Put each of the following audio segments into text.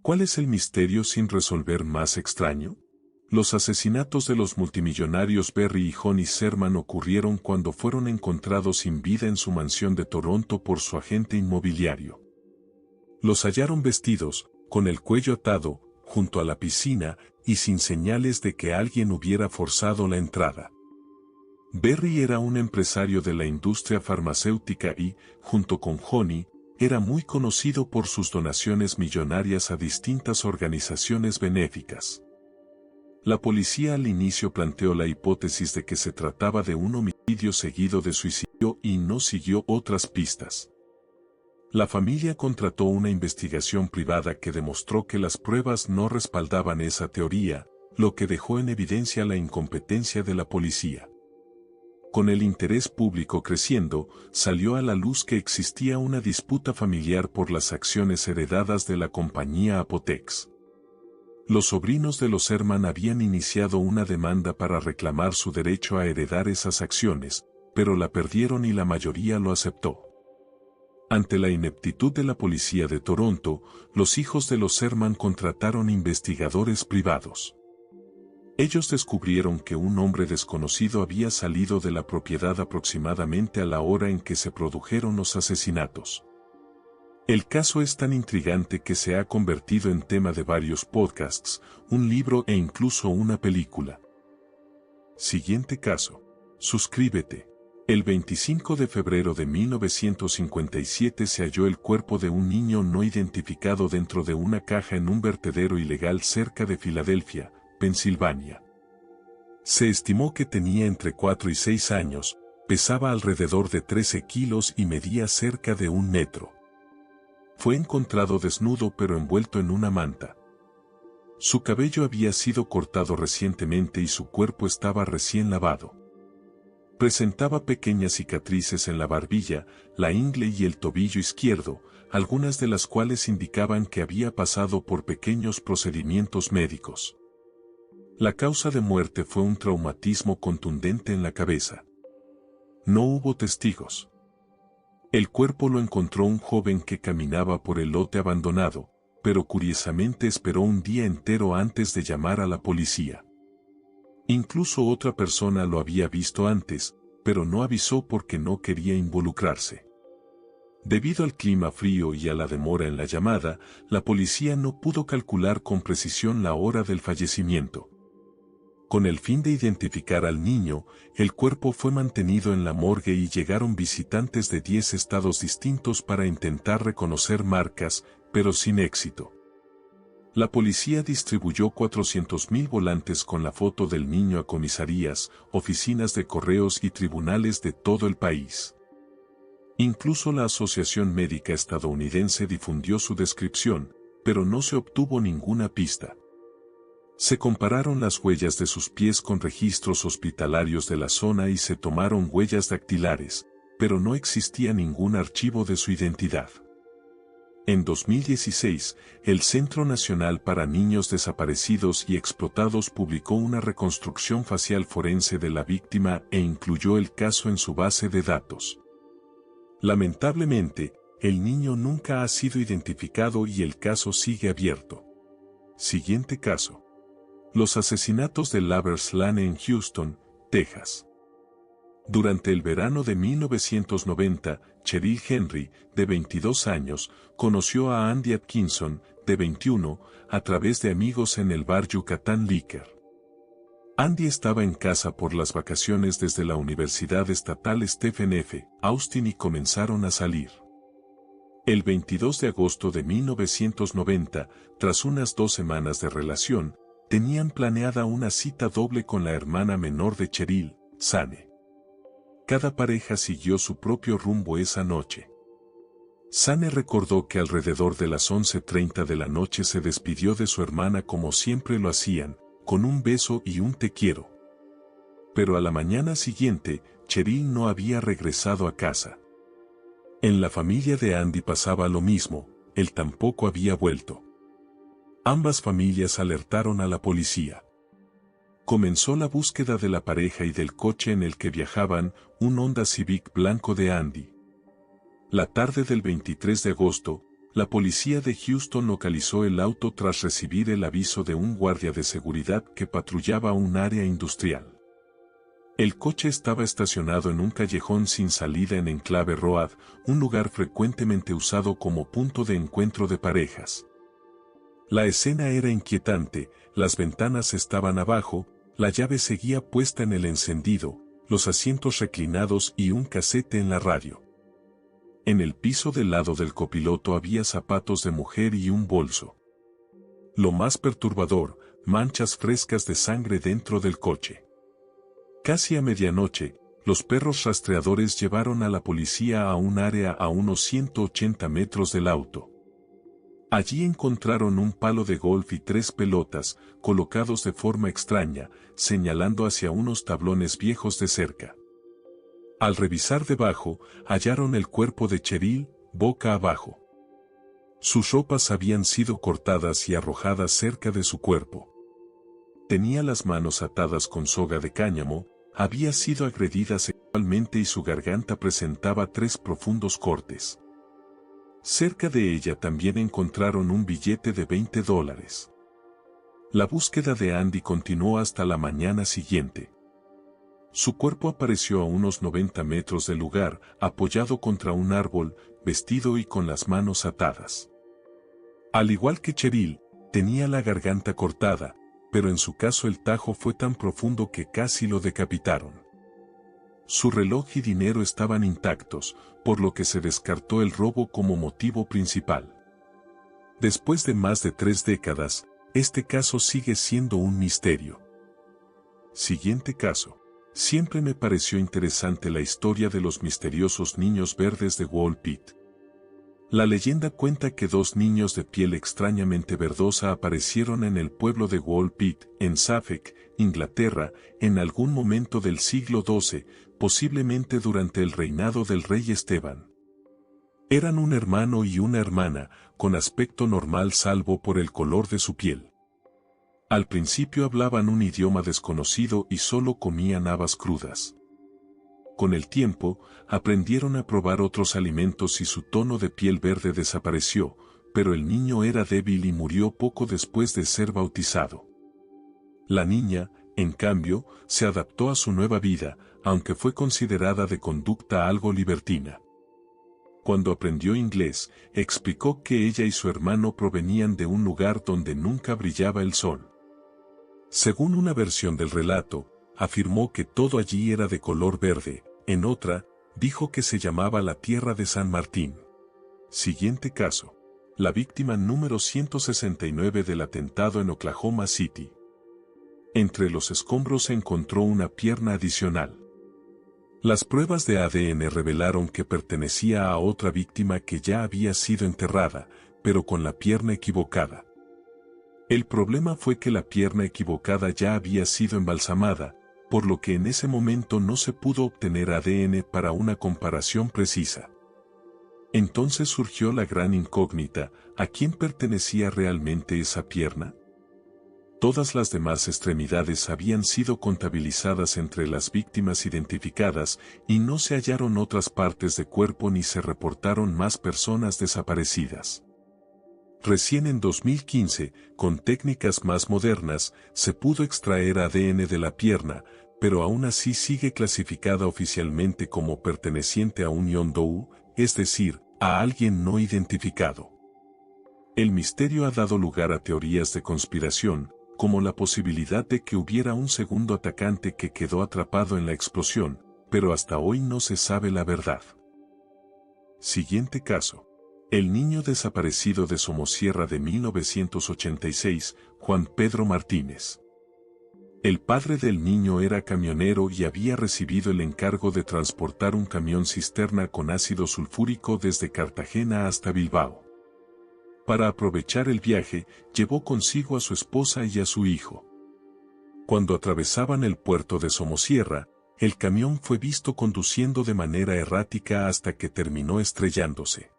¿Cuál es el misterio sin resolver más extraño? Los asesinatos de los multimillonarios Berry y Honey Sherman ocurrieron cuando fueron encontrados sin vida en su mansión de Toronto por su agente inmobiliario. Los hallaron vestidos, con el cuello atado, junto a la piscina, y sin señales de que alguien hubiera forzado la entrada. Berry era un empresario de la industria farmacéutica y, junto con Honey, era muy conocido por sus donaciones millonarias a distintas organizaciones benéficas. La policía al inicio planteó la hipótesis de que se trataba de un homicidio seguido de suicidio y no siguió otras pistas. La familia contrató una investigación privada que demostró que las pruebas no respaldaban esa teoría, lo que dejó en evidencia la incompetencia de la policía. Con el interés público creciendo, salió a la luz que existía una disputa familiar por las acciones heredadas de la compañía Apotex. Los sobrinos de los Sherman habían iniciado una demanda para reclamar su derecho a heredar esas acciones, pero la perdieron y la mayoría lo aceptó. Ante la ineptitud de la policía de Toronto, los hijos de los Sherman contrataron investigadores privados. Ellos descubrieron que un hombre desconocido había salido de la propiedad aproximadamente a la hora en que se produjeron los asesinatos. El caso es tan intrigante que se ha convertido en tema de varios podcasts, un libro e incluso una película. Siguiente caso. Suscríbete. El 25 de febrero de 1957 se halló el cuerpo de un niño no identificado dentro de una caja en un vertedero ilegal cerca de Filadelfia, Pensilvania. Se estimó que tenía entre 4 y 6 años, pesaba alrededor de 13 kilos y medía cerca de 1 metro. Fue encontrado desnudo pero envuelto en una manta. Su cabello había sido cortado recientemente y su cuerpo estaba recién lavado. Presentaba pequeñas cicatrices en la barbilla, la ingle y el tobillo izquierdo, algunas de las cuales indicaban que había pasado por pequeños procedimientos médicos. La causa de muerte fue un traumatismo contundente en la cabeza. No hubo testigos. El cuerpo lo encontró un joven que caminaba por el lote abandonado, pero curiosamente esperó un día entero antes de llamar a la policía. Incluso otra persona lo había visto antes, pero no avisó porque no quería involucrarse. Debido al clima frío y a la demora en la llamada, la policía no pudo calcular con precisión la hora del fallecimiento. Con el fin de identificar al niño, el cuerpo fue mantenido en la morgue y llegaron visitantes de 10 estados distintos para intentar reconocer marcas, pero sin éxito. La policía distribuyó 400,000 volantes con la foto del niño a comisarías, oficinas de correos y tribunales de todo el país. Incluso la Asociación Médica Estadounidense difundió su descripción, pero no se obtuvo ninguna pista. Se compararon las huellas de sus pies con registros hospitalarios de la zona y se tomaron huellas dactilares, pero no existía ningún archivo de su identidad. En 2016, el Centro Nacional para Niños Desaparecidos y Explotados publicó una reconstrucción facial forense de la víctima e incluyó el caso en su base de datos. Lamentablemente, el niño nunca ha sido identificado y el caso sigue abierto. Siguiente caso. Los asesinatos de Lovers Lane en Houston, Texas. Durante el verano de 1990, Cheryl Henry, de 22 años, conoció a Andy Atkinson, de 21, a través de amigos en el bar Yucatán Liquor. Andy estaba en casa por las vacaciones desde la Universidad Estatal Stephen F. Austin y comenzaron a salir. El 22 de agosto de 1990, tras unas 2 semanas de relación, tenían planeada una cita doble con la hermana menor de Cheryl, Sane. Cada pareja siguió su propio rumbo esa noche. Sane recordó que alrededor de las 11:30 de la noche se despidió de su hermana como siempre lo hacían, con un beso y un te quiero. Pero a la mañana siguiente, Cheryl no había regresado a casa. En la familia de Andy pasaba lo mismo, él tampoco había vuelto. Ambas familias alertaron a la policía. Comenzó la búsqueda de la pareja y del coche en el que viajaban, un Honda Civic blanco de Andy. La tarde del 23 de agosto, La policía de Houston localizó el auto tras recibir el aviso de un guardia de seguridad que patrullaba un área industrial. El coche estaba estacionado en un callejón sin salida en Enclave Road, un lugar frecuentemente usado como punto de encuentro de parejas. La escena era inquietante, las ventanas estaban abajo, la llave seguía puesta en el encendido, los asientos reclinados y un casete en la radio. En el piso del lado del copiloto había zapatos de mujer y un bolso. Lo más perturbador, manchas frescas de sangre dentro del coche. Casi a medianoche, los perros rastreadores llevaron a la policía a un área a unos 180 metros del auto. Allí encontraron un palo de golf y 3 pelotas, colocados de forma extraña, señalando hacia unos tablones viejos de cerca. Al revisar debajo, hallaron el cuerpo de Cheryl, boca abajo. Sus ropas habían sido cortadas y arrojadas cerca de su cuerpo. Tenía las manos atadas con soga de cáñamo, había sido agredida sexualmente y su garganta presentaba 3 profundos cortes. Cerca de ella también encontraron un billete de $20. La búsqueda de Andy continuó hasta la mañana siguiente. Su cuerpo apareció a unos 90 metros del lugar, apoyado contra un árbol, vestido y con las manos atadas. Al igual que Cheryl, tenía la garganta cortada, pero en su caso el tajo fue tan profundo que casi lo decapitaron. Su reloj y dinero estaban intactos, por lo que se descartó el robo como motivo principal. Después de más de 3 décadas, este caso sigue siendo un misterio. Siguiente caso. Siempre me pareció interesante la historia de los misteriosos niños verdes de Wall Pit. La leyenda cuenta que 2 niños de piel extrañamente verdosa aparecieron en el pueblo de Wall Pit, en Suffolk, Inglaterra, en algún momento del siglo XII, posiblemente durante el reinado del rey Esteban. Eran un hermano y una hermana, con aspecto normal salvo por el color de su piel. Al principio hablaban un idioma desconocido y solo comían habas crudas. Con el tiempo, aprendieron a probar otros alimentos y su tono de piel verde desapareció, pero el niño era débil y murió poco después de ser bautizado. La niña, en cambio, se adaptó a su nueva vida, aunque fue considerada de conducta algo libertina. Cuando aprendió inglés, explicó que ella y su hermano provenían de un lugar donde nunca brillaba el sol. Según una versión del relato, afirmó que todo allí era de color verde, en otra, dijo que se llamaba la Tierra de San Martín. Siguiente caso. La víctima número 169 del atentado en Oklahoma City. Entre los escombros se encontró una pierna adicional. Las pruebas de ADN revelaron que pertenecía a otra víctima que ya había sido enterrada, pero con la pierna equivocada. El problema fue que la pierna equivocada ya había sido embalsamada, por lo que en ese momento no se pudo obtener ADN para una comparación precisa. Entonces surgió la gran incógnita, ¿a quién pertenecía realmente esa pierna? Todas las demás extremidades habían sido contabilizadas entre las víctimas identificadas y no se hallaron otras partes de cuerpo ni se reportaron más personas desaparecidas. Recién en 2015, con técnicas más modernas, se pudo extraer ADN de la pierna, pero aún así sigue clasificada oficialmente como perteneciente a un John Doe, es decir, a alguien no identificado. El misterio ha dado lugar a teorías de conspiración, como la posibilidad de que hubiera un segundo atacante que quedó atrapado en la explosión, pero hasta hoy no se sabe la verdad. Siguiente caso. El niño desaparecido de Somosierra de 1986, Juan Pedro Martínez. El padre del niño era camionero y había recibido el encargo de transportar un camión cisterna con ácido sulfúrico desde Cartagena hasta Bilbao. Para aprovechar el viaje, llevó consigo a su esposa y a su hijo. Cuando atravesaban el puerto de Somosierra, el camión fue visto conduciendo de manera errática hasta que terminó estrellándose.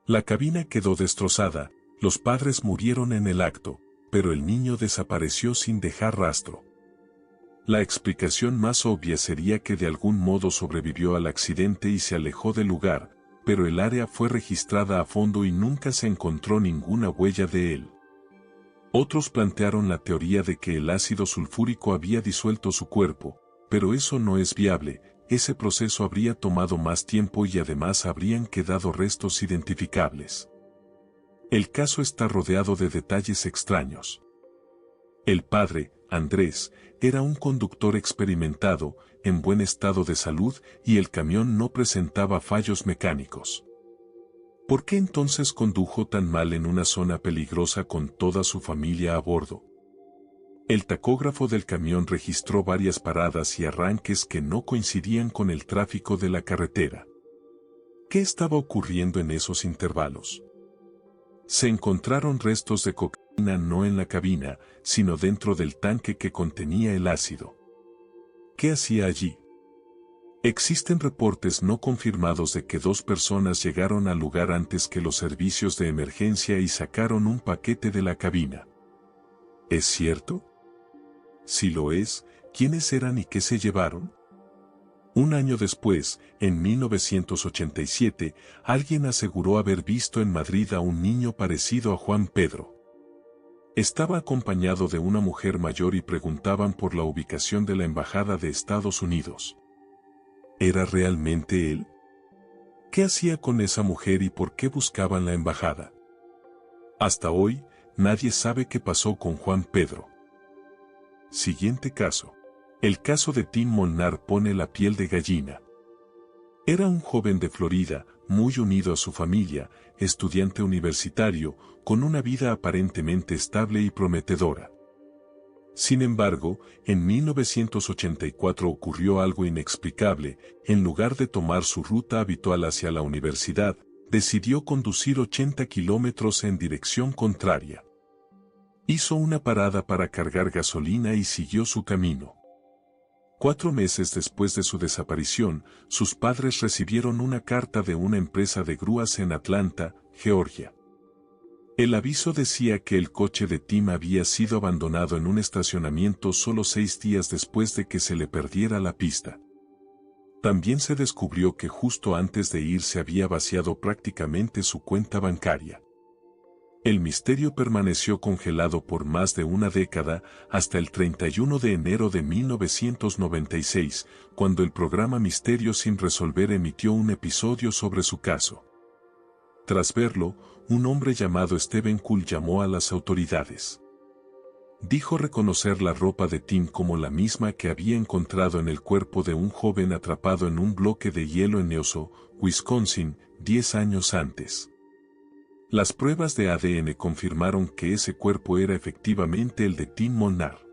La cabina quedó destrozada, los padres murieron en el acto, pero el niño desapareció sin dejar rastro. La explicación más obvia sería que de algún modo sobrevivió al accidente y se alejó del lugar, pero el área fue registrada a fondo y nunca se encontró ninguna huella de él. Otros plantearon la teoría de que el ácido sulfúrico había disuelto su cuerpo, pero eso no es viable. Ese proceso habría tomado más tiempo y además habrían quedado restos identificables. El caso está rodeado de detalles extraños. El padre, Andrés, era un conductor experimentado, en buen estado de salud y el camión no presentaba fallos mecánicos. ¿Por qué entonces condujo tan mal en una zona peligrosa con toda su familia a bordo? El tacógrafo del camión registró varias paradas y arranques que no coincidían con el tráfico de la carretera. ¿Qué estaba ocurriendo en esos intervalos? Se encontraron restos de cocaína no en la cabina, sino dentro del tanque que contenía el ácido. ¿Qué hacía allí? Existen reportes no confirmados de que 2 personas llegaron al lugar antes que los servicios de emergencia y sacaron un paquete de la cabina. ¿Es cierto? Si lo es, ¿quiénes eran y qué se llevaron? Un año después, en 1987, alguien aseguró haber visto en Madrid a un niño parecido a Juan Pedro. Estaba acompañado de una mujer mayor y preguntaban por la ubicación de la Embajada de Estados Unidos. ¿Era realmente él? ¿Qué hacía con esa mujer y por qué buscaban la embajada? Hasta hoy, nadie sabe qué pasó con Juan Pedro. Siguiente caso. El caso de Tim Molnar pone la piel de gallina. Era un joven de Florida, muy unido a su familia, estudiante universitario, con una vida aparentemente estable y prometedora. Sin embargo, en 1984 ocurrió algo inexplicable. En lugar de tomar su ruta habitual hacia la universidad, decidió conducir 80 kilómetros en dirección contraria. Hizo una parada para cargar gasolina y siguió su camino. 4 meses después de su desaparición, sus padres recibieron una carta de una empresa de grúas en Atlanta, Georgia. El aviso decía que el coche de Tim había sido abandonado en un estacionamiento solo 6 días después de que se le perdiera la pista. También se descubrió que justo antes de irse había vaciado prácticamente su cuenta bancaria. El misterio permaneció congelado por más de una década, hasta el 31 de enero de 1996, cuando el programa Misterio sin resolver emitió un episodio sobre su caso. Tras verlo, un hombre llamado Stephen Cool llamó a las autoridades. Dijo reconocer la ropa de Tim como la misma que había encontrado en el cuerpo de un joven atrapado en un bloque de hielo en Neosho, Wisconsin, 10 años antes. Las pruebas de ADN confirmaron que ese cuerpo era efectivamente el de Tim Molnar.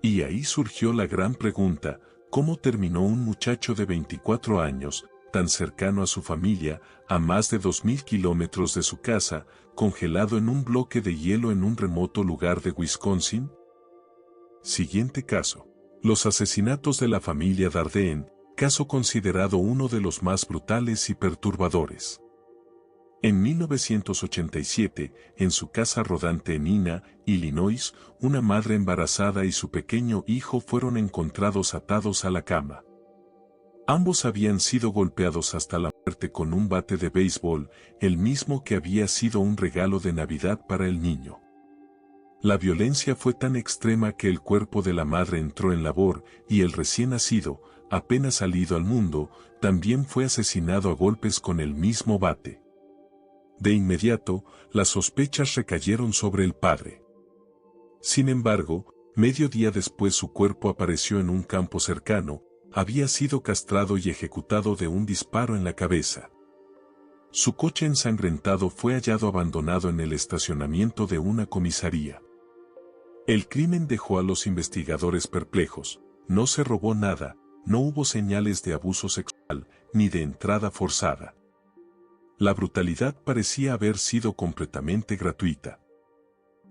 Y ahí surgió la gran pregunta: ¿cómo terminó un muchacho de 24 años, tan cercano a su familia, a más de 2.000 kilómetros de su casa, congelado en un bloque de hielo en un remoto lugar de Wisconsin? Siguiente caso. Los asesinatos de la familia Dardenne, caso considerado uno de los más brutales y perturbadores. En 1987, en su casa rodante en Ina, Illinois, una madre embarazada y su pequeño hijo fueron encontrados atados a la cama. Ambos habían sido golpeados hasta la muerte con un bate de béisbol, el mismo que había sido un regalo de Navidad para el niño. La violencia fue tan extrema que el cuerpo de la madre entró en labor y el recién nacido, apenas salido al mundo, también fue asesinado a golpes con el mismo bate. De inmediato, las sospechas recayeron sobre el padre. Sin embargo, medio día después su cuerpo apareció en un campo cercano. Había sido castrado y ejecutado de un disparo en la cabeza. Su coche ensangrentado fue hallado abandonado en el estacionamiento de una comisaría. El crimen dejó a los investigadores perplejos. No se robó nada, no hubo señales de abuso sexual, ni de entrada forzada. La brutalidad parecía haber sido completamente gratuita.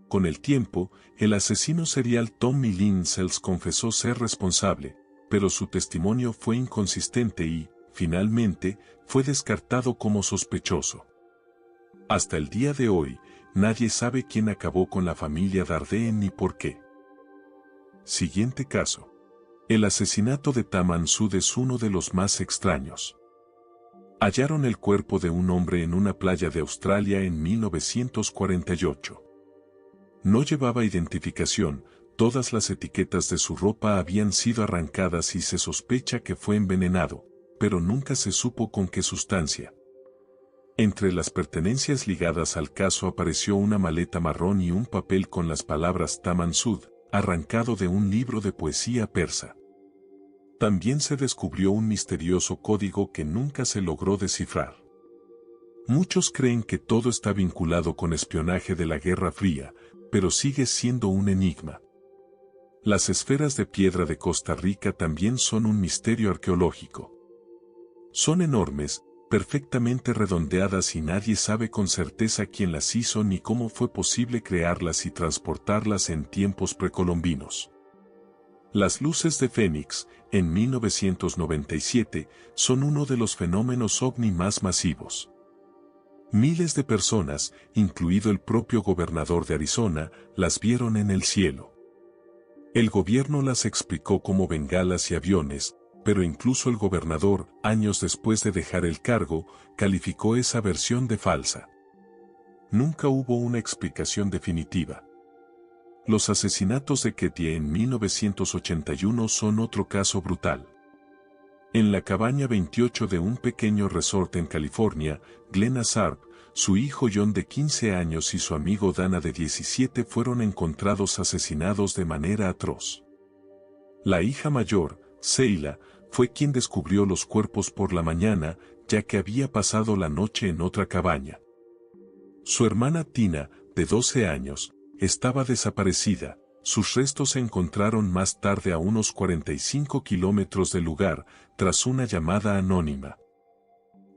Con el tiempo, el asesino serial Tommy Lindsels confesó ser responsable, pero su testimonio fue inconsistente y, finalmente, fue descartado como sospechoso. Hasta el día de hoy, nadie sabe quién acabó con la familia Dardenne ni por qué. Siguiente caso. El asesinato de Taman Sud es uno de los más extraños. Hallaron el cuerpo de un hombre en una playa de Australia en 1948. No llevaba identificación, todas las etiquetas de su ropa habían sido arrancadas y se sospecha que fue envenenado, pero nunca se supo con qué sustancia. Entre las pertenencias ligadas al caso apareció una maleta marrón y un papel con las palabras Taman Sud, arrancado de un libro de poesía persa. También se descubrió un misterioso código que nunca se logró descifrar. Muchos creen que todo está vinculado con espionaje de la Guerra Fría, pero sigue siendo un enigma. Las esferas de piedra de Costa Rica también son un misterio arqueológico. Son enormes, perfectamente redondeadas y nadie sabe con certeza quién las hizo ni cómo fue posible crearlas y transportarlas en tiempos precolombinos. Las luces de Fénix, en 1997, son uno de los fenómenos ovni más masivos. Miles de personas, incluido el propio gobernador de Arizona, las vieron en el cielo. El gobierno las explicó como bengalas y aviones, pero incluso el gobernador, años después de dejar el cargo, calificó esa versión de falsa. Nunca hubo una explicación definitiva. Los asesinatos de Ketty en 1981 son otro caso brutal. En la cabaña 28 de un pequeño resort en California, Glenn Sharp, su hijo John de 15 años y su amigo Dana de 17 fueron encontrados asesinados de manera atroz. La hija mayor, Seila, fue quien descubrió los cuerpos por la mañana, ya que había pasado la noche en otra cabaña. Su hermana Tina, de 12 años, estaba desaparecida. Sus restos se encontraron más tarde a unos 45 kilómetros del lugar, tras una llamada anónima.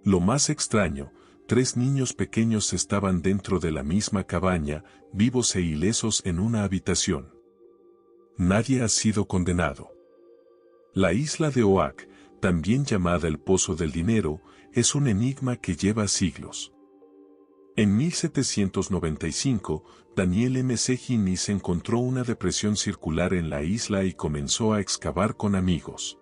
Lo más extraño, 3 niños pequeños estaban dentro de la misma cabaña, vivos e ilesos en una habitación. Nadie ha sido condenado. La isla de Oak, también llamada el Pozo del Dinero, es un enigma que lleva siglos. En 1795, Daniel M. C. Hinnis encontró una depresión circular en la isla y comenzó a excavar con amigos.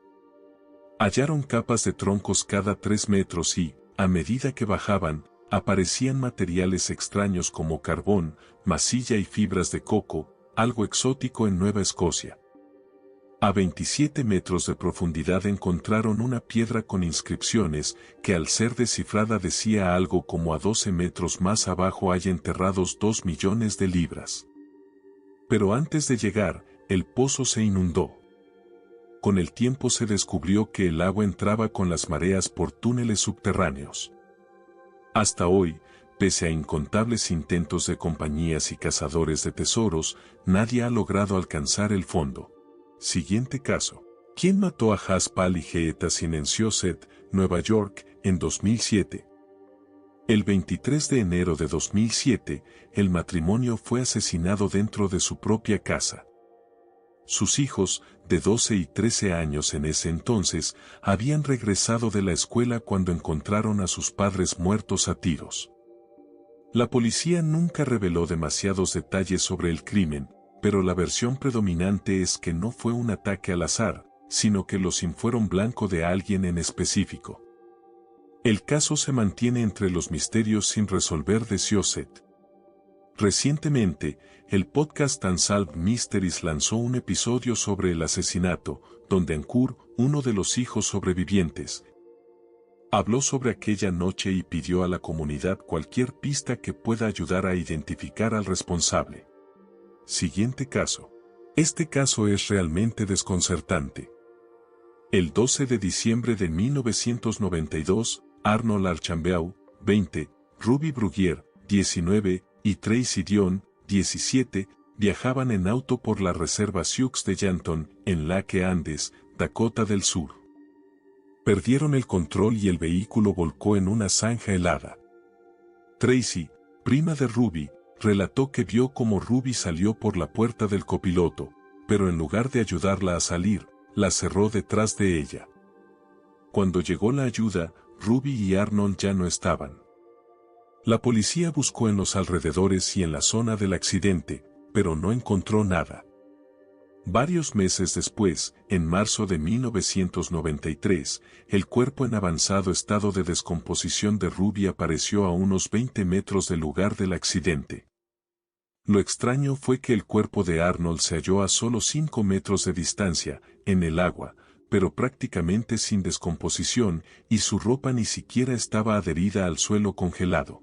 Hallaron capas de troncos cada 3 metros y, a medida que bajaban, aparecían materiales extraños como carbón, masilla y fibras de coco, algo exótico en Nueva Escocia. A 27 metros de profundidad encontraron una piedra con inscripciones que al ser descifrada decía algo como a 12 metros más abajo hay enterrados 2 millones de libras. Pero antes de llegar, el pozo se inundó. Con el tiempo se descubrió que el agua entraba con las mareas por túneles subterráneos. Hasta hoy, pese a incontables intentos de compañías y cazadores de tesoros, nadie ha logrado alcanzar el fondo. Siguiente caso. ¿Quién mató a Haspal y Geeta en Syosset, Nueva York, en 2007? El 23 de enero de 2007, el matrimonio fue asesinado dentro de su propia casa. Sus hijos, de 12 y 13 años en ese entonces, habían regresado de la escuela cuando encontraron a sus padres muertos a tiros. La policía nunca reveló demasiados detalles sobre el crimen, pero la versión predominante es que no fue un ataque al azar, sino que los fueron blanco de alguien en específico. El caso se mantiene entre los misterios sin resolver de Syosset. Recientemente, el podcast Unsolved Mysteries lanzó un episodio sobre el asesinato, donde Ankur, uno de los hijos sobrevivientes, habló sobre aquella noche y pidió a la comunidad cualquier pista que pueda ayudar a identificar al responsable. Siguiente caso. Este caso es realmente desconcertante. El 12 de diciembre de 1992, Arnold Archambault, 20, Ruby Brugier, 19, y Tracy Dion, 17, viajaban en auto por la reserva Sioux de Yankton, en Lake Andes, Dakota del Sur. Perdieron el control y el vehículo volcó en una zanja helada. Tracy, prima de Ruby, relató que vio cómo Ruby salió por la puerta del copiloto, pero en lugar de ayudarla a salir, la cerró detrás de ella. Cuando llegó la ayuda, Ruby y Arnold ya no estaban. La policía buscó en los alrededores y en la zona del accidente, pero no encontró nada. Varios meses después, en marzo de 1993, el cuerpo en avanzado estado de descomposición de Ruby apareció a unos 20 metros del lugar del accidente. Lo extraño fue que el cuerpo de Arnold se halló a solo 5 metros de distancia, en el agua, pero prácticamente sin descomposición, y su ropa ni siquiera estaba adherida al suelo congelado.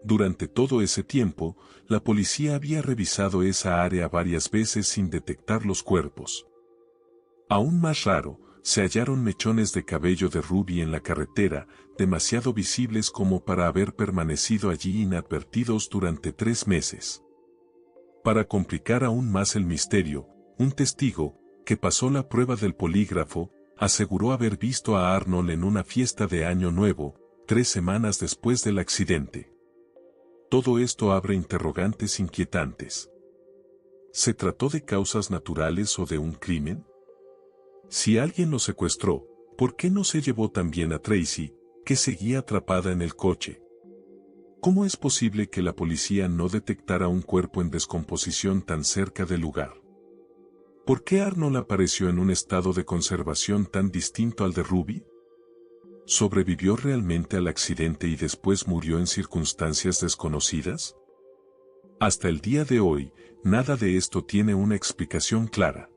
Durante todo ese tiempo, la policía había revisado esa área varias veces sin detectar los cuerpos. Aún más raro, se hallaron mechones de cabello de Ruby en la carretera, demasiado visibles como para haber permanecido allí inadvertidos durante 3 meses. Para complicar aún más el misterio, un testigo, que pasó la prueba del polígrafo, aseguró haber visto a Arnold en una fiesta de Año Nuevo, 3 semanas después del accidente. Todo esto abre interrogantes inquietantes. ¿Se trató de causas naturales o de un crimen? Si alguien lo secuestró, ¿por qué no se llevó también a Tracy, que seguía atrapada en el coche? ¿Cómo es posible que la policía no detectara un cuerpo en descomposición tan cerca del lugar? ¿Por qué Arnold apareció en un estado de conservación tan distinto al de Ruby? ¿Sobrevivió realmente al accidente y después murió en circunstancias desconocidas? Hasta el día de hoy, nada de esto tiene una explicación clara.